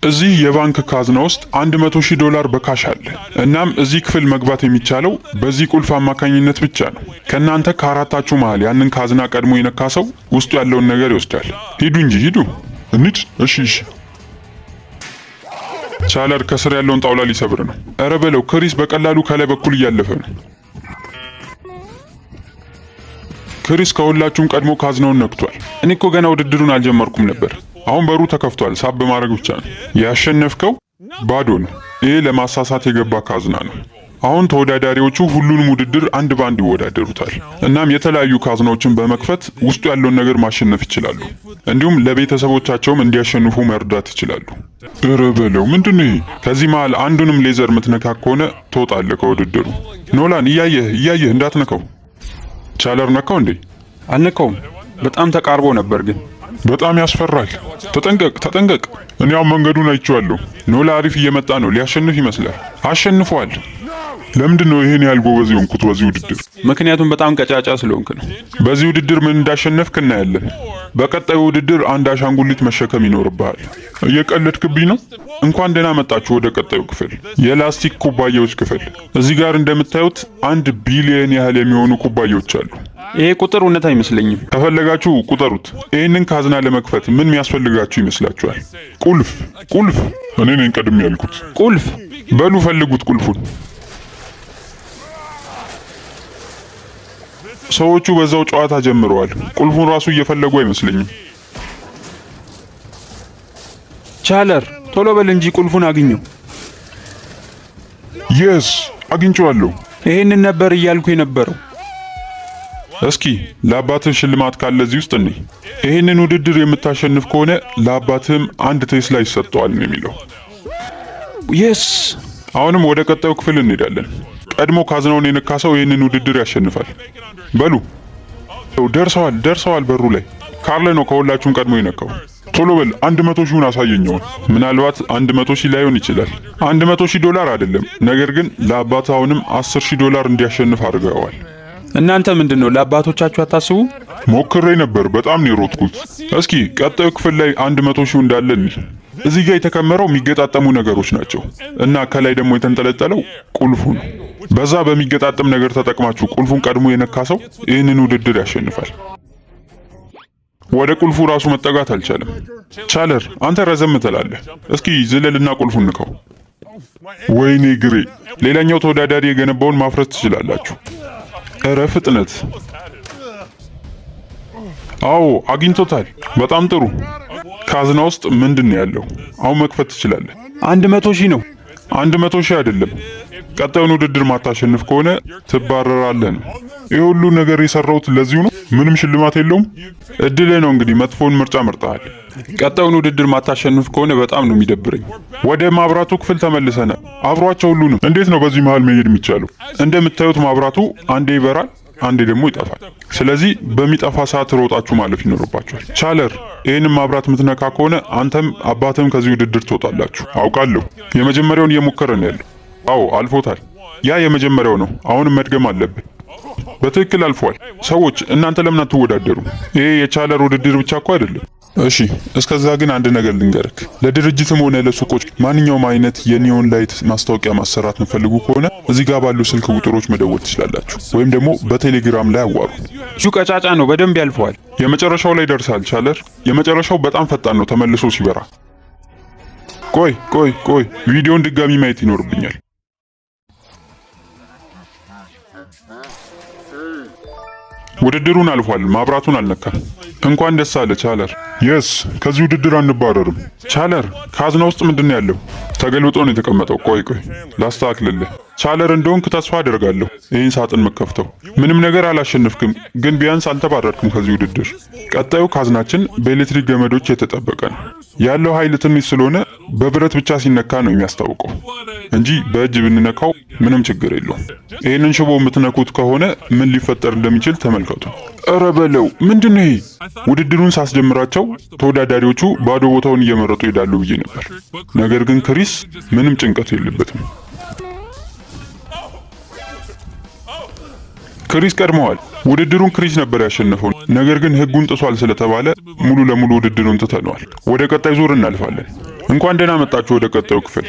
እዚህ የባንክ ካዝና ውስጥ $100,000 በካሽ አለ። እናም እዚህ ክፍል መግባት የሚቻለው በዚህ ቁልፍ አማካኝነት ብቻ ነው። ከናንተ ከአራታችሁ መሃል ያንን ካዝና ቀድሞ የነካ ሰው ውስጡ ያለውን ነገር ይወስዳል። ሂዱ እንጂ ሂዱ። እንሂድ። እሺ። ቻለር ከስር ያለውን ጣውላ ሊሰብር ነው። ኧረ በለው። ክሪስ በቀላሉ ከላይ በኩል እያለፈ ነው። ክሪስ ከሁላችሁም ቀድሞ ካዝናውን ነክቷል። እኔ እኮ ገና ውድድሩን አልጀመርኩም ነበር። አሁን በሩ ተከፍቷል። ሳብ በማድረግ ብቻ ነው። ያሸነፍከው ባዶ ነው። ይሄ ለማሳሳት የገባ ካዝና ነው። አሁን ተወዳዳሪዎቹ ሁሉንም ውድድር አንድ ባንድ ይወዳደሩታል። እናም የተለያዩ ካዝናዎችን በመክፈት ውስጡ ያለውን ነገር ማሸነፍ ይችላሉ። እንዲሁም ለቤተሰቦቻቸውም እንዲያሸንፉ መርዳት ይችላሉ። ኧረ በለው። ምንድነው ይሄ? ከዚህ መሃል አንዱንም ሌዘር ምትነካ ከሆነ ትወጣለህ ከውድድሩ። ኖላን እያየህ እንዳትነካው። ቻለር ነካው እንዴ? አልነካውም። በጣም ተቃርቦ ነበር ግን በጣም ያስፈራል። ተጠንቀቅ። እኔ አሁን መንገዱን አይቼዋለሁ። ኖላ አሪፍ እየመጣ ነው። ሊያሸንፍ ይመስላል። አሸንፏል። ለምንድን ነው ይሄን ያህል ጎበዝ የሆንኩት በዚህ ውድድር? ምክንያቱም በጣም ቀጫጫ ስለሆንክ ነው። በዚህ ውድድር ምን እንዳሸነፍክ እናያለን። በቀጣዩ ውድድር አንድ አሻንጉሊት መሸከም ይኖርብሃል። እየቀለድክብኝ ነው? እንኳን ደህና መጣችሁ ወደ ቀጣዩ ክፍል፣ የላስቲክ ኩባያዎች ክፍል። እዚህ ጋር እንደምታዩት 1 ቢሊዮን ያህል የሚሆኑ ኩባያዎች አሉ። ይሄ ቁጥር እውነት አይመስለኝም። ከፈለጋችሁ ቁጠሩት። ይህንን ካዝና ለመክፈት ምን የሚያስፈልጋችሁ ይመስላችኋል? ቁልፍ። እኔ ነኝ ቀድሜ ያልኩት። ቁልፍ። በሉ ፈልጉት ቁልፉን። ሰዎቹ በዛው ጨዋታ ጀምረዋል። ቁልፉን ራሱ እየፈለጉ አይመስለኝም። ቻለር ቶሎ በል እንጂ ቁልፉን አግኘው። የስ አግኝቼዋለሁ። ይሄንን ነበር እያልኩ የነበረው። እስኪ ለአባትህ ሽልማት ካለ እዚህ ውስጥ እኔ ይሄንን ውድድር የምታሸንፍ ከሆነ ለአባትህም 1 ቴስላ ይሰጠዋል ነው የሚለው። የስ። አሁንም ወደ ቀጣዩ ክፍል እንሄዳለን። ቀድሞ ካዝናውን የነካ ሰው ይሄንን ውድድር ያሸንፋል። በሉ ደርሰዋል። በሩ ላይ ካርለ ነው ከሁላችሁም ቀድሞ የነካው። ቶሎ በል 100,000ን አሳየኘው። ምናልባት 100,000 ላይሆን ይችላል። $100,000 አይደለም፣ ነገር ግን ለአባት አሁንም $10,000 እንዲያሸንፍ አድርገዋል። እናንተ ምንድነው ለአባቶቻችሁ አታስቡ? ሞክሬ ነበር፣ በጣም ነው የሮጥኩት። እስኪ ቀጣዩ ክፍል ላይ 100,000 እንዳለ እንይ። እዚህ ጋር የተከመረው የሚገጣጠሙ ነገሮች ናቸው እና ከላይ ደግሞ የተንጠለጠለው ቁልፉ ነው። በዛ በሚገጣጠም ነገር ተጠቅማችሁ ቁልፉን ቀድሞ የነካ ሰው ይህንን ውድድር ያሸንፋል። ወደ ቁልፉ ራሱ መጠጋት አልቻለም። ቻለር አንተ ረዘም ትላለህ። እስኪ ዝለልና ቁልፉን ንካው። ወይኔ ግሬ! ሌላኛው ተወዳዳሪ የገነባውን ማፍረስ ትችላላችሁ። እረ ፍጥነት! አዎ አግኝቶታል። በጣም ጥሩ። ካዝና ውስጥ ምንድነው ያለው? አሁን መክፈት ትችላለህ። 100,000 ነው። 100,000 አይደለም። ቀጣዩን ውድድር ማታሸንፍ ከሆነ ትባረራለህ ነው። ይሄ ሁሉ ነገር የሰራሁት ለዚሁ ነው። ምንም ሽልማት የለውም። እድልህ ነው እንግዲህ። መጥፎውን ምርጫ መርጠሃል። ቀጣዩን ውድድር ማታሸንፍ ከሆነ በጣም ነው የሚደብረኝ። ወደ ማብራቱ ክፍል ተመልሰናል። አብሯቸው ሁሉንም። እንዴት ነው በዚህ መሃል መሄድ የሚቻለው? እንደምታዩት ማብራቱ አንዴ ይበራል፣ አንዴ ደግሞ ይጠፋል። ስለዚህ በሚጠፋ ሰዓት ሮጣችሁ ማለፍ ይኖርባችኋል። ቻለር ይህንን ማብራት የምትነካ ከሆነ አንተም አባትም ከዚህ ውድድር ትወጣላችሁ። አውቃለሁ። የመጀመሪያውን እየሞከረ ነው ያለው። አዎ አልፎታል። ያ የመጀመሪያው ነው። አሁንም መድገም አለብን። በትክክል አልፏል። ሰዎች እናንተ ለምን አትወዳደሩ? ይሄ የቻለር ውድድር ብቻ እኮ አይደለም። እሺ እስከዛ ግን አንድ ነገር ልንገርክ። ለድርጅትም ሆነ ለሱቆች ማንኛውም አይነት የኒዮን ላይት ማስታወቂያ ማሰራት የምትፈልጉ ከሆነ እዚህ ጋር ባሉ ስልክ ቁጥሮች መደወል ትችላላችሁ፣ ወይም ደግሞ በቴሌግራም ላይ አዋሩ። እሱ ቀጫጫ ነው፣ በደንብ ያልፈዋል። የመጨረሻው ላይ ደርሳል ቻለር። የመጨረሻው በጣም ፈጣን ነው ተመልሶ ሲበራ። ቆይ ቪዲዮን ድጋሚ ማየት ይኖርብኛል። ውድድሩን አልፏል። ማብራቱን አልነካም። እንኳን ደስ አለ ቻለር። የስ ከዚህ ውድድር አንባረርም። ቻለር ካዝና ውስጥ ምንድነው ያለው? ተገልብጦ ነው የተቀመጠው። ቆይ ላስተካክልልህ። ቻለር እንደሆንክ ተስፋ አደርጋለሁ። ይህን ሳጥን መከፍተው። ምንም ነገር አላሸንፍክም፣ ግን ቢያንስ አልተባረርክም ከዚህ ውድድር። ቀጣዩ ካዝናችን በኤሌክትሪክ ገመዶች የተጠበቀ ነው። ያለው ኃይል ትንሽ ስለሆነ በብረት ብቻ ሲነካ ነው የሚያስታውቀው እንጂ በእጅ ብንነካው ምንም ችግር የለውም። ይህንን ሽቦ የምትነኩት ከሆነ ምን ሊፈጠር እንደሚችል ተመልከቱ። ኧረ በለው! ምንድነው ይሄ? ውድድሩን ሳስጀምራቸው ተወዳዳሪዎቹ ባዶ ቦታውን እየመረጡ ይሄዳሉ ብዬ ነበር። ነገር ግን ክሪስ ምንም ጭንቀት የለበትም። ክሪስ ቀድመዋል። ውድድሩን ክሪስ ነበር ያሸነፈው። ነገር ግን ህጉን ጥሷል ስለተባለ ሙሉ ለሙሉ ውድድሩን ትተነዋል። ወደ ቀጣይ ዙር እናልፋለን። እንኳን ደህና መጣችሁ ወደ ቀጣዩ ክፍል።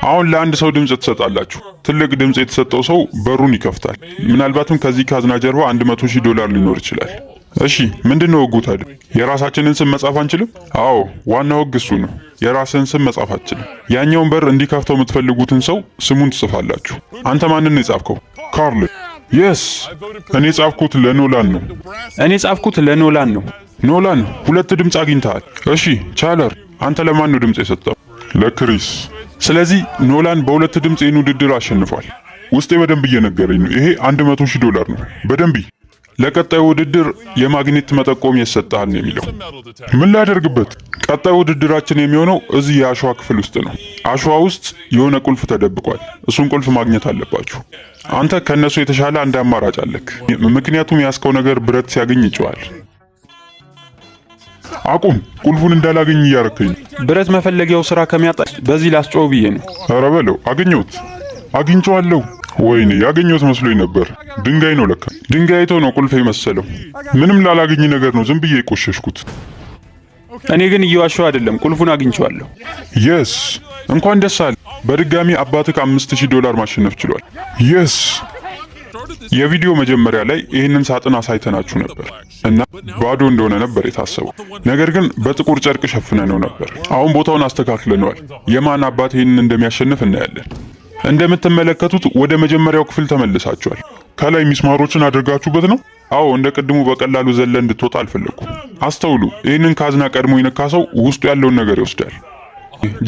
አሁን ለአንድ ሰው ድምጽ ትሰጣላችሁ። ትልቅ ድምጽ የተሰጠው ሰው በሩን ይከፍታል። ምናልባትም ከዚህ ካዝና ጀርባ $100,000 ሊኖር ይችላል። እሺ ምንድነው ህጉ ታዲያ? የራሳችንን ስም መጻፍ አንችልም? አዎ ዋናው ህግ እሱ ነው። የራስን ስም መጻፍ አትችልም። ያኛውን በር እንዲከፍተው የምትፈልጉትን ሰው ስሙን ትጽፋላችሁ። አንተ ማንን ነው የጻፍከው? ካርል። የስ እኔ ጻፍኩት ለኖላን ነው። እኔ ጻፍኩት ለኖላን ነው። ኖላን 2 ድምጽ አግኝተሃል። እሺ ቻለር አንተ ለማን ነው ድምጽ የሰጠው? ለክሪስ። ስለዚህ ኖላን በ2 ድምጽ ይህን ውድድር አሸንፏል። ውስጤ በደንብ እየነገረኝ ነው። ይሄ $100,000 ነው። በደንብ ለቀጣዩ ውድድር የማግኔት መጠቆሚያ ይሰጣል ነው የሚለው። ምን ላደርግበት? ቀጣዩ ውድድራችን የሚሆነው እዚህ የአሸዋ ክፍል ውስጥ ነው። አሸዋ ውስጥ የሆነ ቁልፍ ተደብቋል። እሱን ቁልፍ ማግኘት አለባችሁ። አንተ ከነሱ የተሻለ አንድ አማራጭ አለክ። ምክንያቱም ያስከው ነገር ብረት ሲያገኝ ይጨዋል። አቁም! ቁልፉን እንዳላገኝ እያረከኝ። ብረት መፈለጊያው ስራ ከሚያጣ በዚህ ላስጮህ ብዬ ነው። ኧረ በለው። አገኘሁት። አግኝቼዋለሁ። ወይኔ ያገኘሁት መስሎኝ ነበር። ድንጋይ ነው ለካ። ድንጋይ አይቶ ነው ቁልፍ የመሰለው። ምንም ላላገኝ ነገር ነው ዝም ብዬ የቆሸሽኩት። እኔ ግን እየዋሸሁ አይደለም፣ ቁልፉን አግኝቼዋለሁ። የስ እንኳን ደስ አለ። በድጋሚ አባትህ $5,000 ማሸነፍ ችሏል። የስ የቪዲዮ መጀመሪያ ላይ ይህንን ሳጥን አሳይተናችሁ ነበር እና ባዶ እንደሆነ ነበር የታሰበው። ነገር ግን በጥቁር ጨርቅ ሸፍነነው ነበር። አሁን ቦታውን አስተካክለነዋል። የማን አባት ይህንን እንደሚያሸንፍ እናያለን። እንደምትመለከቱት ወደ መጀመሪያው ክፍል ተመልሳችኋል። ከላይ ሚስማሮችን አድርጋችሁበት ነው? አዎ እንደ ቅድሙ በቀላሉ ዘለ እንድትወጣ አልፈለኩም። አስተውሉ። ይህንን ካዝና ቀድሞ የነካ ሰው ውስጡ ያለውን ነገር ይወስዳል።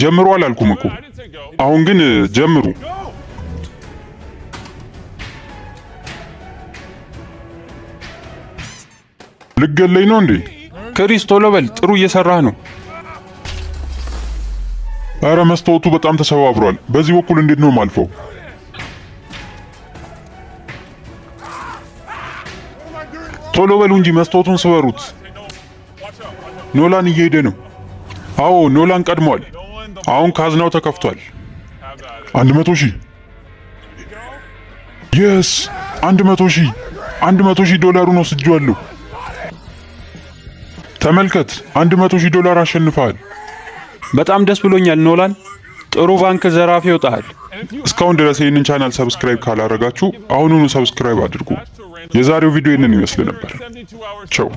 ጀምሩ አላልኩም እኮ። አሁን ግን ጀምሩ። ልገለኝ ነው እንዴ? ክሪስ ቶሎ በል፣ ጥሩ እየሰራህ ነው። አረ መስታወቱ በጣም ተሰባብሯል። በዚህ በኩል እንዴት ነው ማልፈው? ቶሎ በሉ እንጂ መስታወቱን ስበሩት። ኖላን እየሄደ ነው። አዎ ኖላን ቀድሟል። አሁን ካዝናው ተከፍቷል። 100,000 የስ 100,000 $100,000 ወስጄዋለሁ። ተመልከት $100,000 አሸንፈሃል። በጣም ደስ ብሎኛል ኖላን። ጥሩ ባንክ ዘራፊ ይወጣል። እስካሁን ድረስ ይህንን ቻናል ሰብስክራይብ ካላረጋችሁ አሁኑኑ ሰብስክራይብ አድርጉ። የዛሬው ቪዲዮ ይህንን ይመስል ነበር። ቻው።